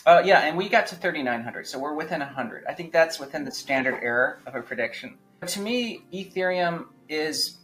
Yeah, and we got to 3,900, so we're within 100. I think that's within the standard error of a prediction. But to me, Ethereum is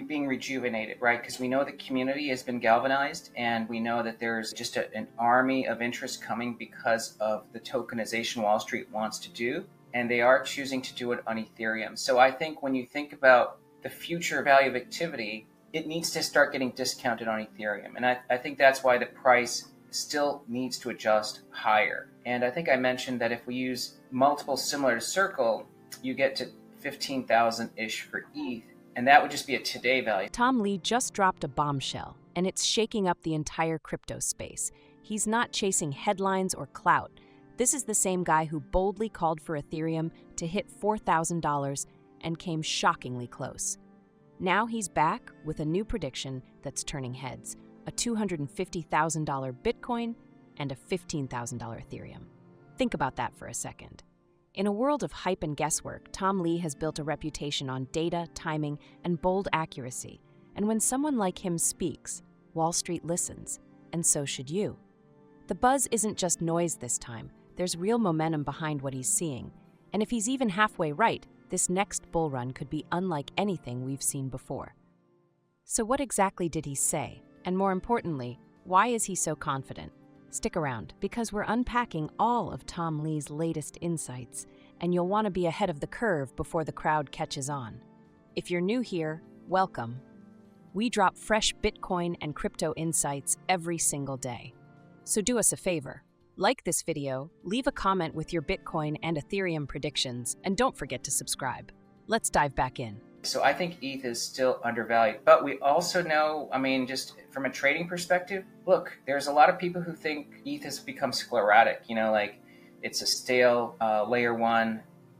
being rejuvenated, right? Because we know the community has been galvanized, and we know that there's just an army of interest coming because of the tokenization Wall Street wants to do, and they are choosing to do it on Ethereum. So I think when you think about the future value of activity, it needs to start getting discounted on Ethereum. And I think that's why the price still needs to adjust higher. And I think I mentioned that if we use multiples similar to Circle, you get to 15,000-ish for ETH, and that would just be a today value. Tom Lee just dropped a bombshell, and it's shaking up the entire crypto space. He's not chasing headlines or clout. This is the same guy who boldly called for Ethereum to hit $4,000 and came shockingly close. Now he's back with a new prediction that's turning heads: a $250,000 Bitcoin and a $15,000 Ethereum. Think about that for a second. In a world of hype and guesswork, Tom Lee has built a reputation on data, timing, and bold accuracy. And when someone like him speaks, Wall Street listens, and so should you. The buzz isn't just noise this time. There's real momentum behind what he's seeing. And if he's even halfway right, this next bull run could be unlike anything we've seen before. So what exactly did he say? And more importantly, why is he so confident? Stick around, because we're unpacking all of Tom Lee's latest insights, and you'll want to be ahead of the curve before the crowd catches on. If you're new here, welcome. We drop fresh Bitcoin and crypto insights every single day. So do us a favor. Like this video, leave a comment with your Bitcoin and Ethereum predictions, and don't forget to subscribe. Let's dive back in. So I think ETH is still undervalued, but we also know, just from a trading perspective, look, there's a lot of people who think ETH has become sclerotic, like it's a stale layer one.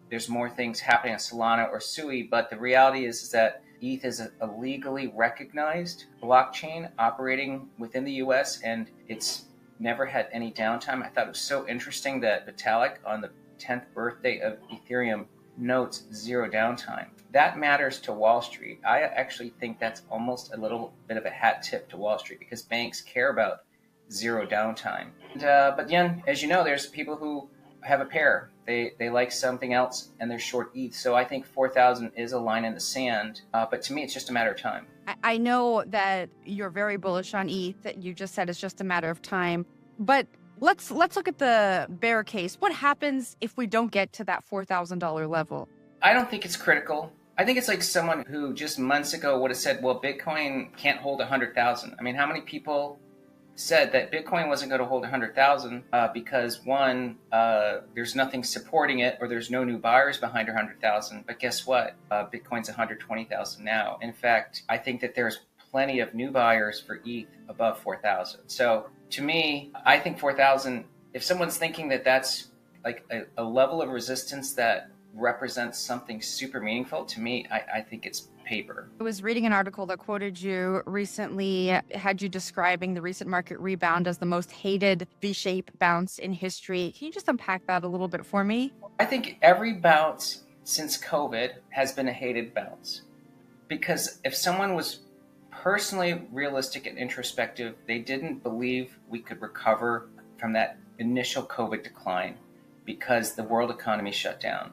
There's more things happening on Solana or Sui, but the reality is that ETH is a legally recognized blockchain operating within the US, and it's never had any downtime. I thought it was so interesting that Vitalik on the 10th birthday of Ethereum notes zero downtime. That matters to Wall Street. I actually think that's almost a little bit of a hat tip to Wall Street, because banks care about zero downtime. But again, as you know, there's people who have a pair. They like something else and they're short ETH. So I think 4,000 is a line in the sand. But to me, it's just a matter of time. I know that you're very bullish on ETH. That you just said it's just a matter of time. But let's look at the bear case. What happens if we don't get to that $4,000 level? I don't think it's critical. I think it's like someone who just months ago would have said, well, Bitcoin can't hold 100,000. How many people said that Bitcoin wasn't going to hold 100,000 because one, there's nothing supporting it, or there's no new buyers behind 100,000. But guess what? Bitcoin's 120,000 now. In fact, I think that there's plenty of new buyers for ETH above 4,000. So to me, I think 4,000, if someone's thinking that that's like a level of resistance that represents something super meaningful, to me, I think it's paper. I was reading an article that quoted you recently, had you describing the recent market rebound as the most hated V-shaped bounce in history. Can you just unpack that a little bit for me? I think every bounce since COVID has been a hated bounce, because if someone was personally realistic and introspective, they didn't believe we could recover from that initial COVID decline because the world economy shut down.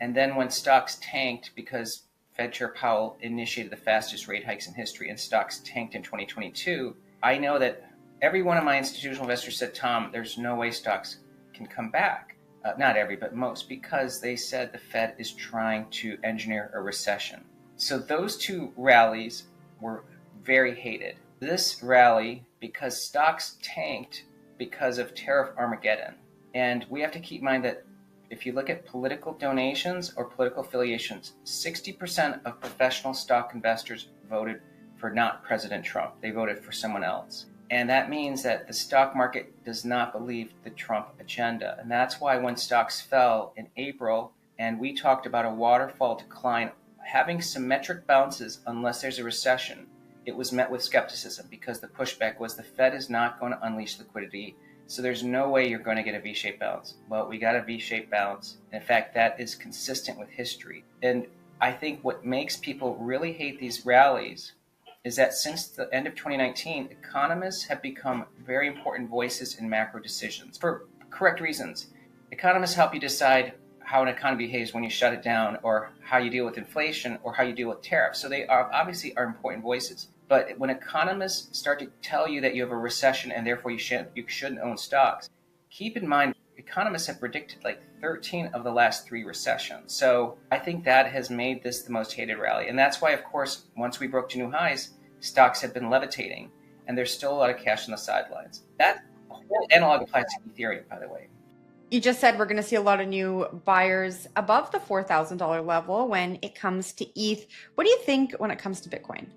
And then when stocks tanked because Fed Chair Powell initiated the fastest rate hikes in history and stocks tanked in 2022, I know that every one of my institutional investors said, Tom, there's no way stocks can come back. Not every, but most, because they said the Fed is trying to engineer a recession. So those two rallies were very hated. This rally, because stocks tanked because of tariff Armageddon. And we have to keep in mind that if you look at political donations or political affiliations, 60% of professional stock investors voted for not President Trump. They voted for someone else. And that means that the stock market does not believe the Trump agenda. And that's why when stocks fell in April, and we talked about a waterfall decline, having symmetric bounces unless there's a recession, it was met with skepticism, because the pushback was the Fed is not going to unleash liquidity. So there's no way you're going to get a V-shaped bounce. Well, we got a V-shaped bounce. In fact, that is consistent with history. And I think what makes people really hate these rallies is that since the end of 2019, economists have become very important voices in macro decisions for correct reasons. Economists help you decide how an economy behaves when you shut it down, or how you deal with inflation, or how you deal with tariffs. So they are obviously are important voices. But when economists start to tell you that you have a recession and therefore you shouldn't own stocks, keep in mind economists have predicted like 13 of the last 3 recessions. So I think that has made this the most hated rally. And that's why, of course, once we broke to new highs, stocks have been levitating, and there's still a lot of cash on the sidelines. That whole analog applies to Ethereum, by the way. You just said we're going to see a lot of new buyers above the $4,000 level when it comes to ETH. What do you think when it comes to Bitcoin?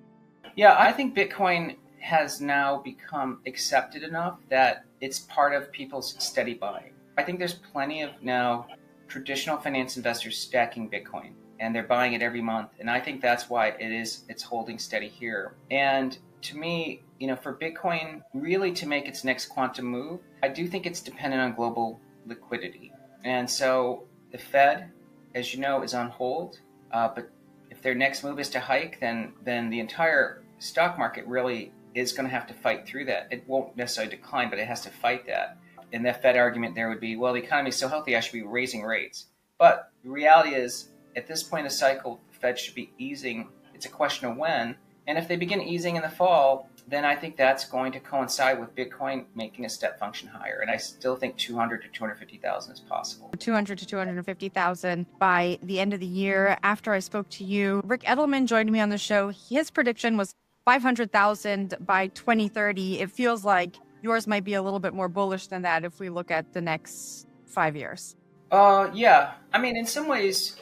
Yeah, I think Bitcoin has now become accepted enough that it's part of people's steady buying. I think there's plenty of now traditional finance investors stacking Bitcoin, and they're buying it every month. And I think that's why it's holding steady here. And to me, for Bitcoin really to make its next quantum move, I do think it's dependent on global liquidity. And so the Fed, as you know, is on hold. But if their next move is to hike, then the entire stock market really is going to have to fight through that. It won't necessarily decline, but it has to fight that. And the Fed argument there would be, well, the economy is so healthy, I should be raising rates. But the reality is, at this point in the cycle, the Fed should be easing. It's a question of when. And if they begin easing in the fall, then I think that's going to coincide with Bitcoin making a step function higher. And I still think 200 to 250,000 is possible. 200 to 250,000 by the end of the year. After I spoke to you, Rick Edelman joined me on the show. His prediction was 500,000 by 2030. It feels like yours might be a little bit more bullish than that if we look at the next 5 years. Yeah. I mean, in some ways,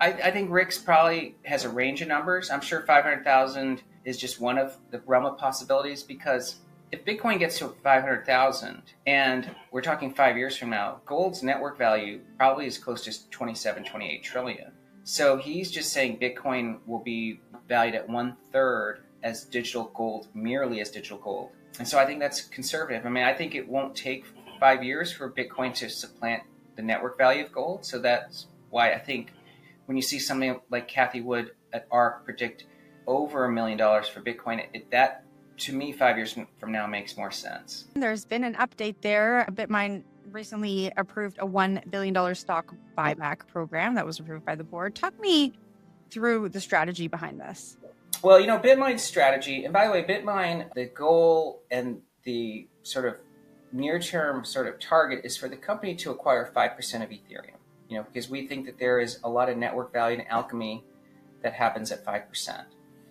I think Rick's probably has a range of numbers. I'm sure 500,000 is just one of the realm of possibilities, because if Bitcoin gets to 500,000 and we're talking 5 years from now, gold's network value probably is close to 27, 28 trillion. So he's just saying Bitcoin will be valued at 1/3 as digital gold, merely as digital gold. And so I think that's conservative. I mean, I think it won't take 5 years for Bitcoin to supplant the network value of gold. So that's why I think when you see somebody like Cathie Wood at ARK predict over $1 million for Bitcoin, that to me 5 years from now makes more sense. There's been an update there. Bitmain recently approved a $1 billion stock buyback program that was approved by the board. Talk me through the strategy behind this. Well, Bitmain's strategy, and by the way, Bitmain, the goal and the sort of near-term sort of target is for the company to acquire 5% of Ethereum, because we think that there is a lot of network value and alchemy that happens at 5%.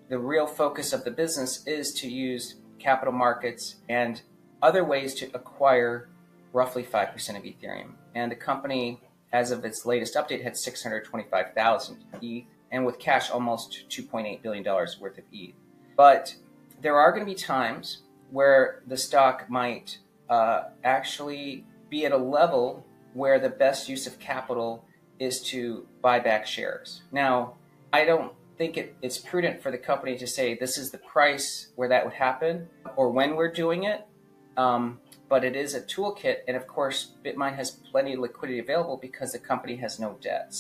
The real focus of the business is to use capital markets and other ways to acquire roughly 5% of Ethereum. And the company, as of its latest update, had 625,000 ETH, and with cash, almost $2.8 billion worth of ETH. But there are going to be times where the stock might actually be at a level where the best use of capital is to buy back shares. Now, I don't think it's prudent for the company to say this is the price where that would happen or when we're doing it. But it is a toolkit. And of course, Bitmain has plenty of liquidity available because the company has no debt.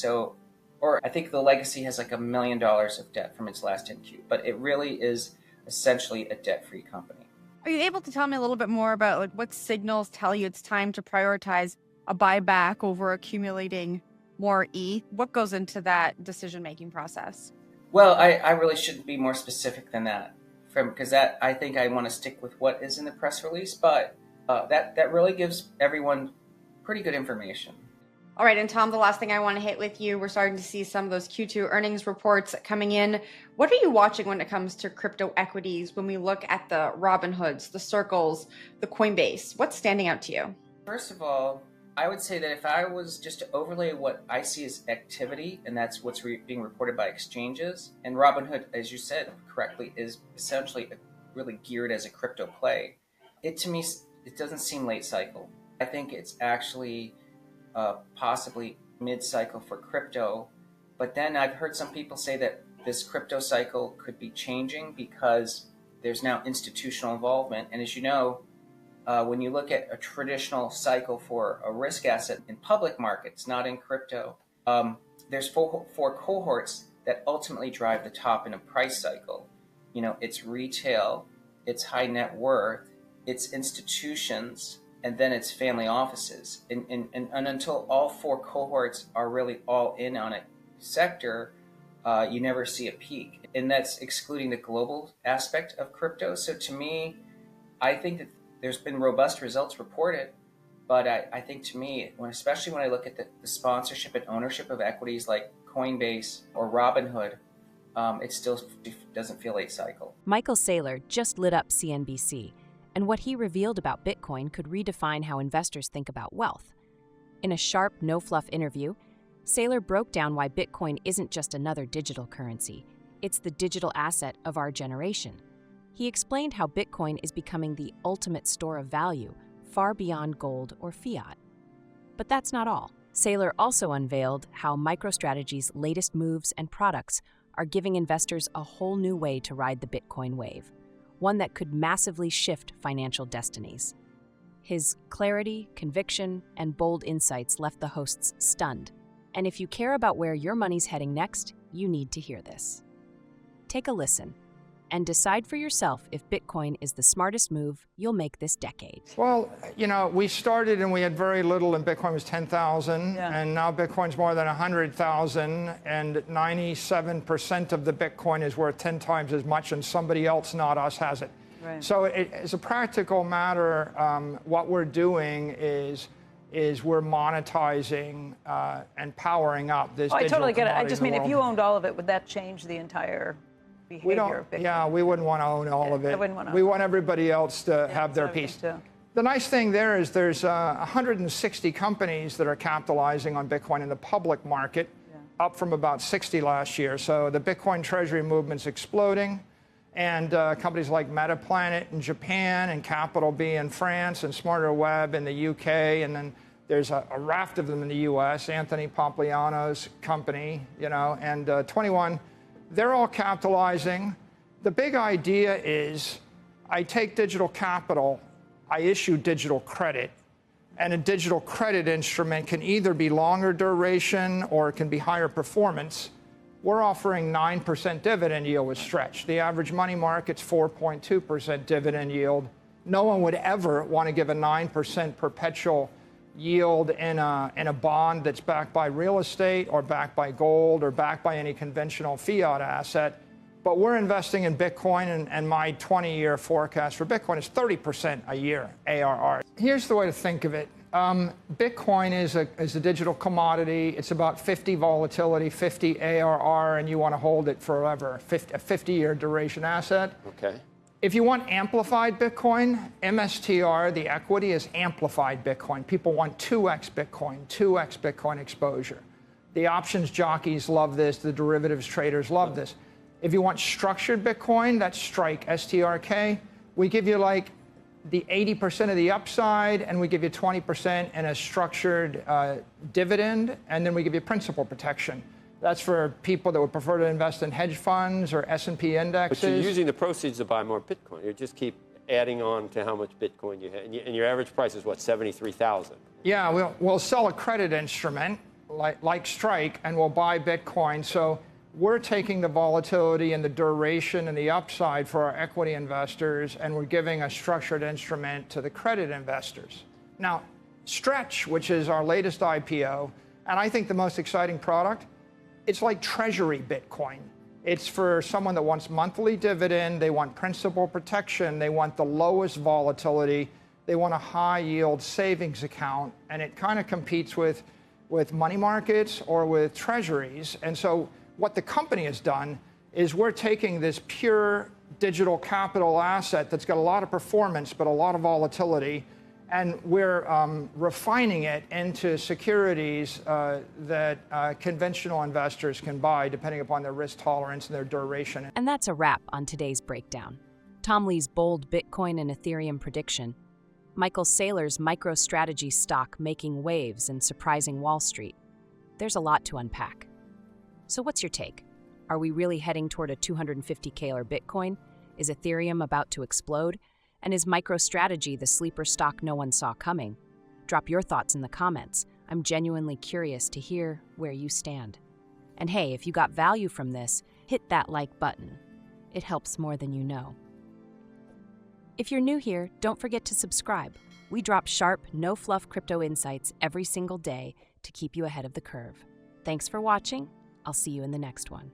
Or I think the legacy has like $1 million of debt from its last NQ, but it really is essentially a debt-free company. Are you able to tell me a little bit more about what signals tell you it's time to prioritize a buyback over accumulating more ETH? What goes into that decision-making process? Well, I really shouldn't be more specific than that, because I think I want to stick with what is in the press release, but that really gives everyone pretty good information. All right, and Tom, the last thing I want to hit with you, we're starting to see some of those Q2 earnings reports coming in. What are you watching when it comes to crypto equities when we look at the Robinhoods, the Circles, the Coinbase? What's standing out to you? First of all, I would say that if I was just to overlay what I see as activity, and that's what's being reported by exchanges, and Robinhood, as you said correctly, is essentially really geared as a crypto play, to me, it doesn't seem late cycle. I think it's actually possibly mid-cycle for crypto. But then I've heard some people say that this crypto cycle could be changing because there's now institutional involvement. And as you know, when you look at a traditional cycle for a risk asset in public markets, not in crypto, there's four cohorts that ultimately drive the top in a price cycle. It's retail, it's high net worth, it's institutions, and then it's family offices. And until all four cohorts are really all in on a sector, you never see a peak. And that's excluding the global aspect of crypto. So to me, I think that there's been robust results reported, but I think to me, especially when I look at the sponsorship and ownership of equities like Coinbase or Robinhood, it still doesn't feel late cycle. Michael Saylor just lit up CNBC, and what he revealed about Bitcoin could redefine how investors think about wealth. In a sharp, no-fluff interview, Saylor broke down why Bitcoin isn't just another digital currency. It's the digital asset of our generation. He explained how Bitcoin is becoming the ultimate store of value, far beyond gold or fiat. But that's not all. Saylor also unveiled how MicroStrategy's latest moves and products are giving investors a whole new way to ride the Bitcoin wave, one that could massively shift financial destinies. His clarity, conviction, and bold insights left the hosts stunned. And if you care about where your money's heading next, you need to hear this. Take a listen and decide for yourself if Bitcoin is the smartest move you'll make this decade. Well, we started and we had very little, and Bitcoin was 10,000, and now Bitcoin's more than 100,000, and 97% of the Bitcoin is worth 10 times as much, and somebody else, not us, has it. Right. So as a practical matter, what we're doing is we're monetizing and powering up this. I totally get it. I just mean, if you owned all of it, would that change the entire behavior of Bitcoin? Yeah, we wouldn't want to own all of it. We want everybody else to have their piece. The nice thing there is there's 160 companies that are capitalizing on Bitcoin in the public market, up from about 60 last year. So the Bitcoin treasury movement's exploding. And companies like MetaPlanet in Japan and Capital B in France and Smarter Web in the UK. And then there's a raft of them in the US, Anthony Pompliano's company, and 21. They're all capitalizing. The big idea is I take digital capital, I issue digital credit, and a digital credit instrument can either be longer duration or it can be higher performance. We're offering 9% dividend yield with Stretch. The average money market's 4.2% dividend yield. No one would ever want to give a 9% perpetual yield in a bond that's backed by real estate or backed by gold or backed by any conventional fiat asset. But we're investing in Bitcoin, and my 20-year forecast for Bitcoin is 30% a year ARR. Here's the way to think of it. Bitcoin is a digital commodity. It's about 50 volatility, 50 ARR, and you want to hold it forever, a 50-year duration asset. Okay. If you want amplified Bitcoin, MSTR, the equity, is amplified Bitcoin. People want 2x Bitcoin exposure. The options jockeys love this. The derivatives traders love this. If you want structured Bitcoin, that's Strike, STRK. We give you like the 80% of the upside, and we give you 20% in a structured dividend, and then we give you principal protection. That's for people that would prefer to invest in hedge funds or S&P indexes. But you're using the proceeds to buy more Bitcoin. You just keep adding on to how much Bitcoin you have. And your average price is what, 73,000? Yeah, we'll sell a credit instrument like Strike, and we'll buy Bitcoin. So we're taking the volatility and the duration and the upside for our equity investors, and we're giving a structured instrument to the credit investors. Now, Stretch, which is our latest IPO, and I think the most exciting product, it's like treasury Bitcoin. It's for someone that wants monthly dividend, they want principal protection, they want the lowest volatility, they want a high yield savings account, and it kind of competes with money markets or with treasuries. And so what the company has done is we're taking this pure digital capital asset that's got a lot of performance but a lot of volatility, and we're refining it into securities that conventional investors can buy depending upon their risk tolerance and their duration. And that's a wrap on today's breakdown. Tom Lee's bold Bitcoin and Ethereum prediction, Michael Saylor's MicroStrategy stock making waves and surprising Wall Street. There's a lot to unpack. So what's your take? Are we really heading toward a 250K Bitcoin? Is Ethereum about to explode? And is MicroStrategy the sleeper stock no one saw coming? Drop your thoughts in the comments. I'm genuinely curious to hear where you stand. And hey, if you got value from this, hit that like button. It helps more than you know. If you're new here, don't forget to subscribe. We drop sharp, no-fluff crypto insights every single day to keep you ahead of the curve. Thanks for watching. I'll see you in the next one.